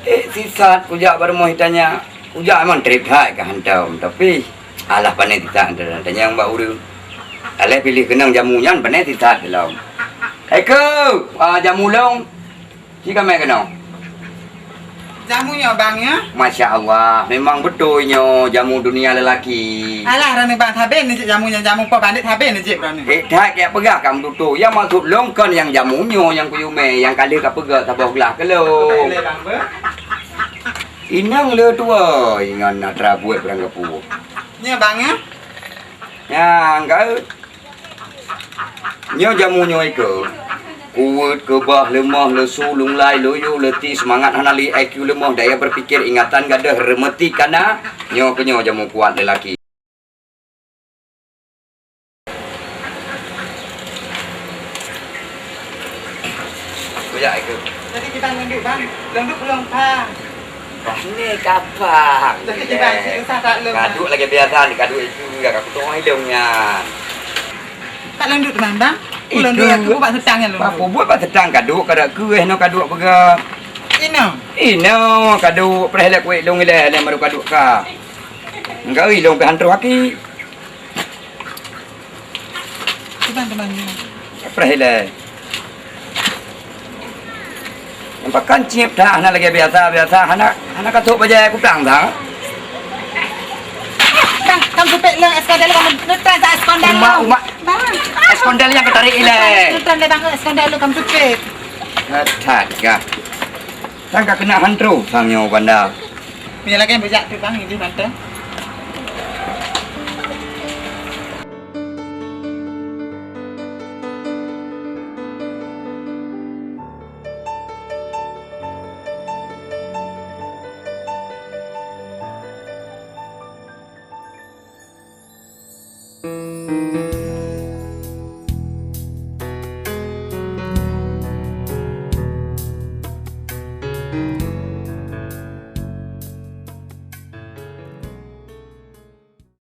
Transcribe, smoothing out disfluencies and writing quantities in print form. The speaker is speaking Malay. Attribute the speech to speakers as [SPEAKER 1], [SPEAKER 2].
[SPEAKER 1] Sisat kujak baru mau hitanya. Kujak emang trip hai ke hantam. Tapi alah panai tidak ada yang mbak uru. Alah pilih kenang jamunya panai tidak dalam. Eko, jamu long. Jika mai kenang.
[SPEAKER 2] Jamunya bang ya?
[SPEAKER 1] Masya Allah, memang betulnya jamu dunia lelaki.
[SPEAKER 2] Alah rane bang taben ni jamunya jamu po bandit taben ni jep rane.
[SPEAKER 1] Tak kayak pegah kamu tutu. Yang maksud longkan yang jamunya yang kuyume yang kali ka pegah tabah gelah kalau.
[SPEAKER 2] Le bang ber.
[SPEAKER 1] Inang le tua ingan nak trabuat perang kepu.
[SPEAKER 2] Nya bang ya?
[SPEAKER 1] Ya, enggak. Nyo jamunya itu. Kuat, kebah, lemah, lesu, lunglai, loyo, letih, semangat hanali, IQ lemah, daya berpikir, ingatan gadah, remeti kana. Nyo kenyo jamu kuat lelaki. Kuyak itu.
[SPEAKER 2] Jadi kita nunduk bang, nunduk belum pa.
[SPEAKER 1] Wah, ini kapak.
[SPEAKER 2] Jadi kita usah tak lem.
[SPEAKER 1] Kaduk lagi biasa nih, kaduk itu enggak aku tuh hidungnya.
[SPEAKER 2] Tak nunduk teman bang. Ulang dua aku buat sedang ya lu.
[SPEAKER 1] Apa buat pak sedang kaduk kada kuih no kaduk pega. Ino kaduk perhelak kuih long ile le maru kaduk ka. Enggak ilong pe hantro haki.
[SPEAKER 2] Teman-teman.
[SPEAKER 1] Perhelak. Nampak kancip dah anak lagi biasa anak katuk baja aku tang dah.
[SPEAKER 2] Bang, kamu supek lang eskandal kamu nutran sa eskandal.
[SPEAKER 1] Uma.
[SPEAKER 2] Bang.
[SPEAKER 1] Eskondel yang ketarik ile.
[SPEAKER 2] Nutran le bang eskandal lu kamu supek.
[SPEAKER 1] Hatat ka. Tang ka kena hantro sangyo banda.
[SPEAKER 2] Punya lagi yang bejak tu bang ini banten.